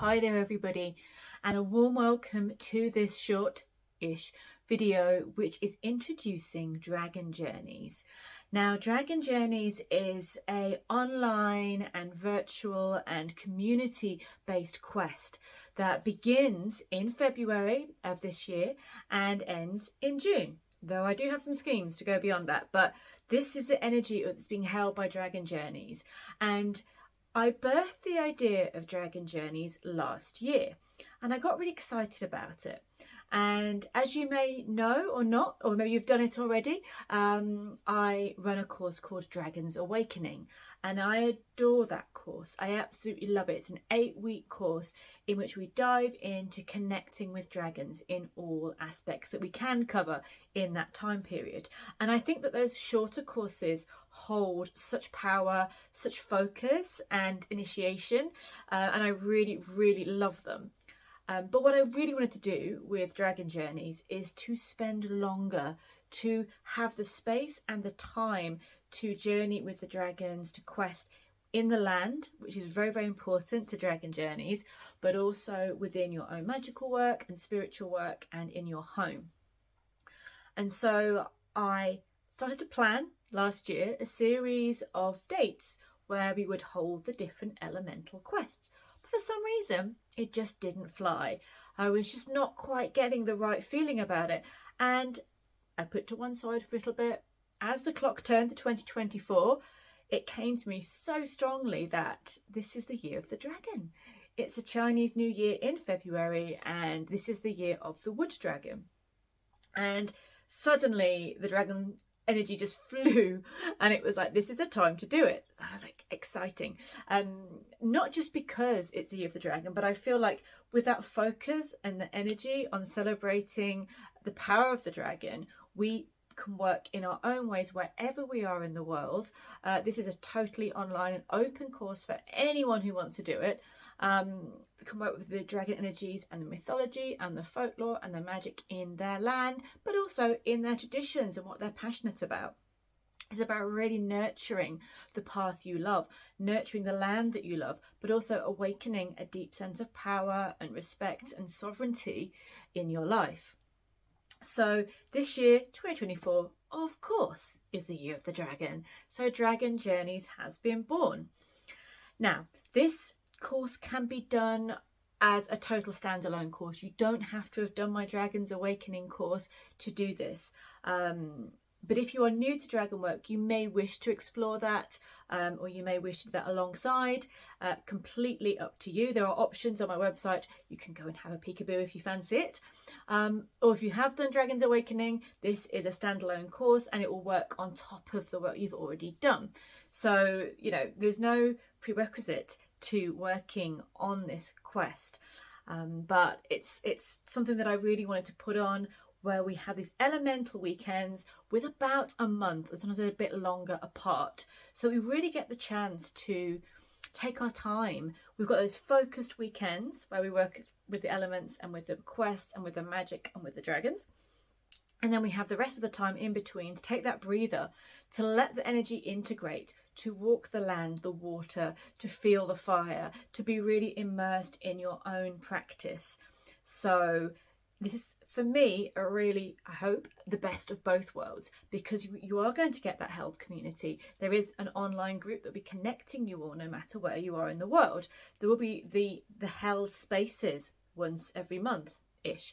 Hi there everybody, and a warm welcome to this short-ish video which is introducing Dragon Journeys. Now, Dragon Journeys is a online and virtual and community-based quest that begins in February of this year and ends in June. Though I do have some schemes to go beyond that, but this is the energy that's being held by Dragon Journeys. And I birthed the idea of Dragon Journeys last year and I got really excited about it. And as you may know or not, or maybe you've done it already, I run a course called Dragon's Awakening and I adore that course. I absolutely love it. It's an 8-week course in which we dive into connecting with dragons in all aspects that we can cover in that time period. And I think that those shorter courses hold such power, such focus and initiation, and I really, really love them. But what I really wanted to do with Dragon Journeys is to spend longer, to have the space and the time to journey with the dragons, to quest in the land, which is very, very important to Dragon Journeys, but also within your own magical work and spiritual work and in your home. And so I started to plan last year a series of dates where we would hold the different elemental quests. For some reason, it just didn't fly. I was just not quite getting the right feeling about it. And I put it to one side for a little bit. As the clock turned to 2024, it came to me so strongly that this is the year of the dragon. It's a Chinese New Year in February, and this is the year of the wood dragon. And suddenly the dragon energy just flew and it was like, this is the time to do it. I was like, exciting. Not just because it's the year of the dragon, but I feel like with that focus and the energy on celebrating the power of the dragon, we can work in our own ways wherever we are in the world. This is a totally online and open course for anyone who wants to do it. We can work with the dragon energies and the mythology and the folklore and the magic in their land, but also in their traditions and what they're passionate about. It's about really nurturing the path you love, nurturing the land that you love, but also awakening a deep sense of power and respect and sovereignty in your life. So this year, 2024, of course, is the year of the dragon. So Dragon Journeys has been born. Now, this course can be done as a total standalone course. You don't have to have done my Dragon's Awakening course to do this. But if you are new to dragon work, you may wish to explore that, or you may wish to do that alongside. Completely up to you. There are options on my website. You can go and have a peekaboo if you fancy it. Or if you have done Dragon's Awakening, this is a standalone course and it will work on top of the work you've already done. So, you know, there's no prerequisite to working on this quest. But it's something that I really wanted to put on, where we have these elemental weekends with about a month, as long as they're a bit longer apart. So we really get the chance to take our time. We've got those focused weekends where we work with the elements and with the quests and with the magic and with the dragons. And then we have the rest of the time in between to take that breather, to let the energy integrate, to walk the land, the water, to feel the fire, to be really immersed in your own practice. So this is, for me, a really, I hope, the best of both worlds, because you are going to get that held community. There is an online group that will be connecting you all no matter where you are in the world. There will be the held spaces once every month-ish.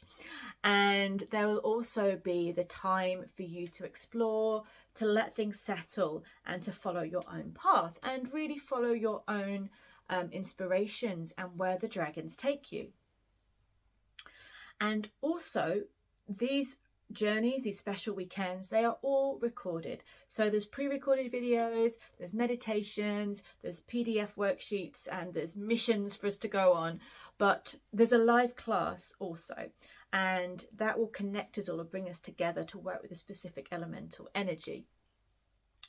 And there will also be the time for you to explore, to let things settle and to follow your own path and really follow your own inspirations and where the dragons take you. And also, these journeys, these special weekends, they are all recorded. So there's pre-recorded videos, there's meditations, there's PDF worksheets, and there's missions for us to go on. But there's a live class also, and that will connect us all and bring us together to work with a specific elemental energy.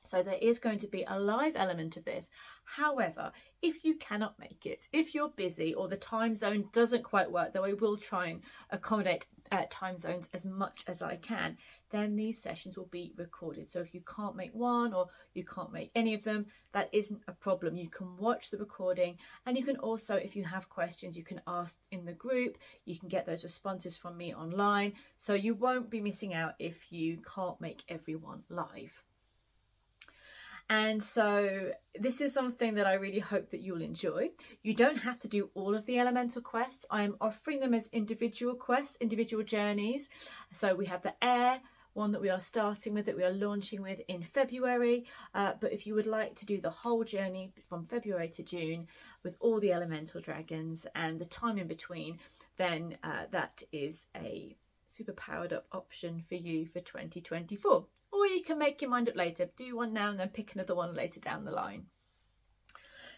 So there is going to be a live element of this. However, if you cannot make it, if you're busy or the time zone doesn't quite work, though I will try and accommodate time zones as much as I can, then these sessions will be recorded. So if you can't make one or you can't make any of them, that isn't a problem. You can watch the recording, and you can also, if you have questions, you can ask in the group. You can get those responses from me online. So you won't be missing out if you can't make everyone live. And so this is something that I really hope that you'll enjoy. You don't have to do all of the elemental quests. I am offering them as individual quests, individual journeys. So we have the air one that we are starting with, that we are launching with in February. But if you would like to do the whole journey from February to June with all the elemental dragons and the time in between, then that is a super powered up option for you for 2024. Or you can make your mind up later, do one now and then pick another one later down the line.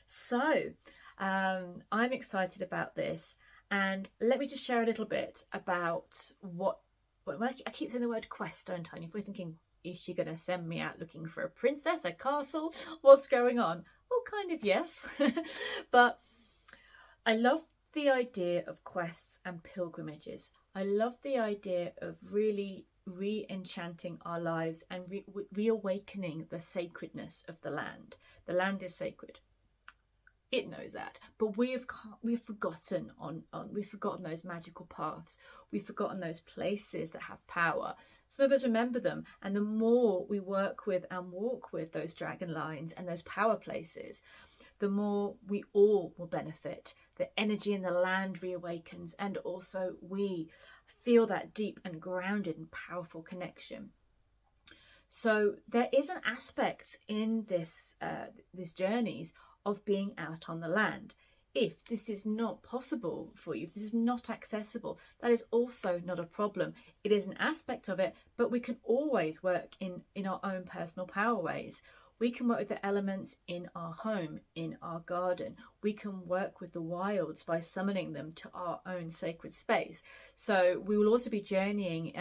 So I'm excited about this, and let me just share a little bit about I keep saying the word quest, don't I? And you're probably thinking, is she going to send me out looking for a princess, a castle? What's going on? Well, kind of, yes. But I love the idea of quests and pilgrimages. I love the idea of really re-enchanting our lives and reawakening the sacredness of the land. The land is sacred. It knows that, but we've forgotten those magical paths. We've forgotten those places that have power. Some of us remember them, and the more we work with and walk with those dragon lines and those power places, the more we all will benefit. The energy in the land reawakens, and also we feel that deep and grounded and powerful connection. So there is an aspect in these journeys of being out on the land. If this is not possible for you, if this is not accessible, that is also not a problem. It is an aspect of it, but we can always work in our own personal power ways. We can work with the elements in our home, in our garden. We can work with the wilds by summoning them to our own sacred space. So we will also be journeying,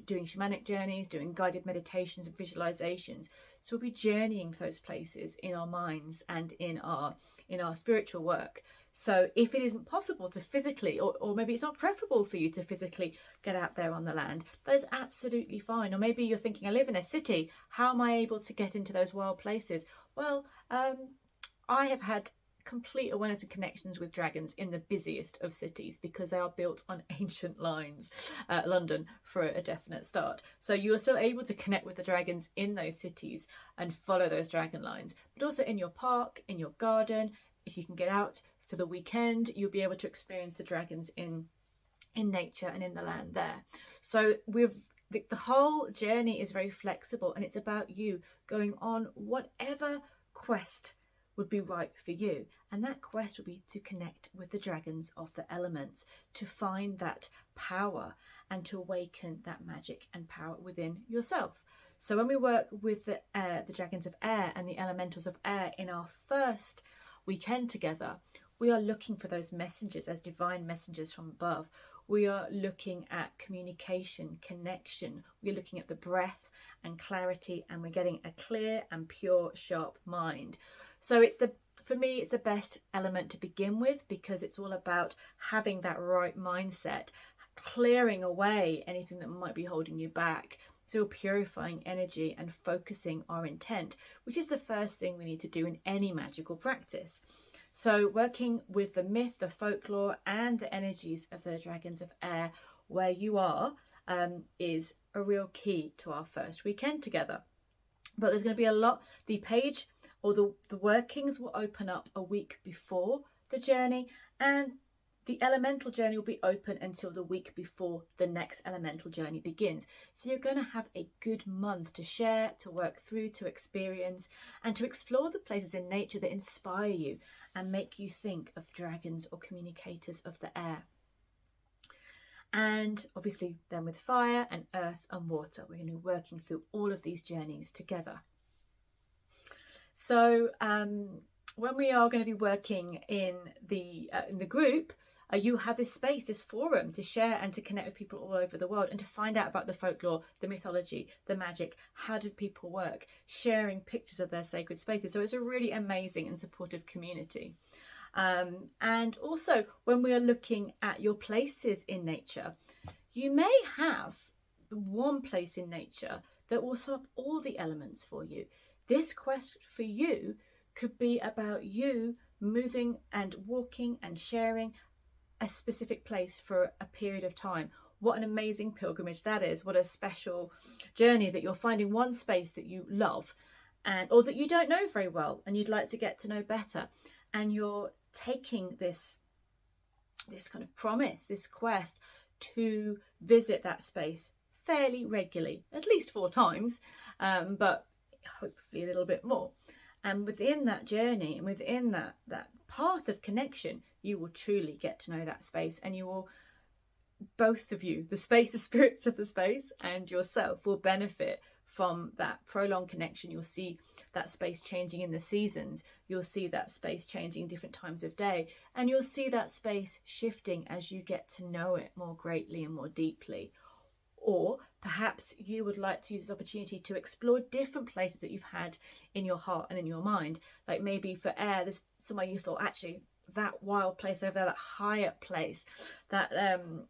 doing shamanic journeys, doing guided meditations and visualizations. So we'll be journeying to those places in our minds and in our spiritual work. So if it isn't possible to physically, or maybe it's not preferable for you to physically get out there on the land, that is absolutely fine. Or maybe you're thinking, I live in a city, how am I able to get into those wild places? Well, I have had complete awareness and connections with dragons in the busiest of cities because they are built on ancient lines, London for a definite start. So you are still able to connect with the dragons in those cities and follow those dragon lines, but also in your park, in your garden. If you can get out for the weekend, you'll be able to experience the dragons in nature and in the land there. So the whole journey is very flexible, and it's about you going on whatever quest would be right for you. And that quest would be to connect with the dragons of the elements, to find that power and to awaken that magic and power within yourself. So when we work with the dragons of air and the elementals of air in our first weekend together, we are looking for those messengers as divine messengers from above. We are looking at communication, connection. We're looking at the breath and clarity, and we're getting a clear and pure, sharp mind. So for me, it's the best element to begin with, because it's all about having that right mindset, clearing away anything that might be holding you back. So purifying energy and focusing our intent, which is the first thing we need to do in any magical practice. So working with the myth, the folklore, and the energies of the dragons of air where you are is a real key to our first weekend together. But there's going to be a lot. The page or the workings will open up a week before the journey, and the elemental journey will be open until the week before the next elemental journey begins. So you're going to have a good month to share, to work through, to experience, and to explore the places in nature that inspire you and make you think of dragons or communicators of the air. And obviously then with fire and earth and water, we're going to be working through all of these journeys together. So when we are going to be working in the group, you have this space, this forum to share and to connect with people all over the world and to find out about the folklore, the mythology, the magic. How did people work? Sharing pictures of their sacred spaces. So it's a really amazing and supportive community. And also, when we are looking at your places in nature, you may have one place in nature that will sum up all the elements for you. This quest for you could be about you moving and walking and sharing a specific place for a period of time. What an amazing pilgrimage that is. What a special journey that you're finding one space that you love or that you don't know very well and you'd like to get to know better. And you're taking this kind of promise, this quest to visit that space fairly regularly, at least 4 times, but hopefully a little bit more. And within that journey and within that path of connection, you will truly get to know that space, and you will, both of you, the space, the spirits of the space and yourself, will benefit from that prolonged connection. You'll see that space changing in the seasons. You'll see that space changing different times of day, and you'll see that space shifting as you get to know it more greatly and more deeply. Or perhaps you would like to use this opportunity to explore different places that you've had in your heart and in your mind. Like maybe for air, there's somewhere you thought, actually, that wild place over there, that higher place, that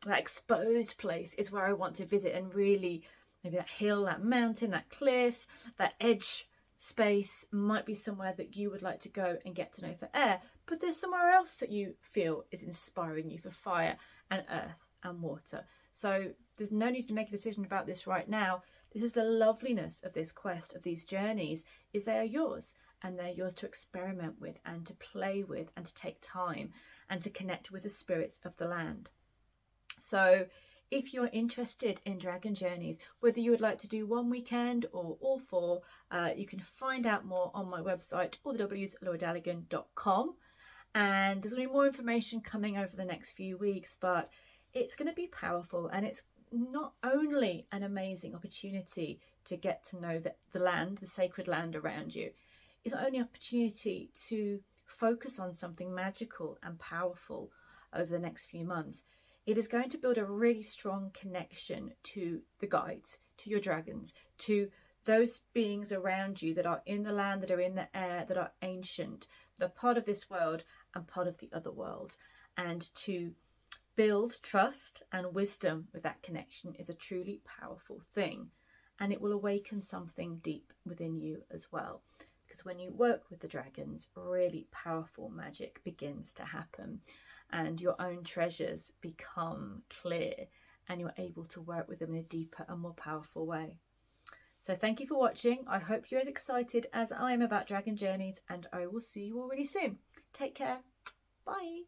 exposed place is where I want to visit, and really maybe that hill, that mountain, that cliff, that edge space might be somewhere that you would like to go and get to know for air. But there's somewhere else that you feel is inspiring you for fire and earth and water. So there's no need to make a decision about this right now. This is the loveliness of this quest, of these journeys, is they are yours, and they're yours to experiment with and to play with and to take time and to connect with the spirits of the land. So if you're interested in dragon journeys, whether you would like to do one weekend or all 4, you can find out more on my website, all the W's, LauraRedWitch.com. And there's going to be more information coming over the next few weeks, but it's going to be powerful, and it's not only an amazing opportunity to get to know the land, the sacred land around you. It's not only an opportunity to focus on something magical and powerful over the next few months. It is going to build a really strong connection to the guides, to your dragons, to those beings around you that are in the land, that are in the air, that are ancient, that are part of this world and part of the other world. And to build trust and wisdom with that connection is a truly powerful thing, and it will awaken something deep within you as well, because when you work with the dragons, really powerful magic begins to happen, and your own treasures become clear, and you're able to work with them in a deeper and more powerful way. So thank you for watching. I hope you're as excited as I am about dragon journeys, and I will see you all really soon. Take care. Bye.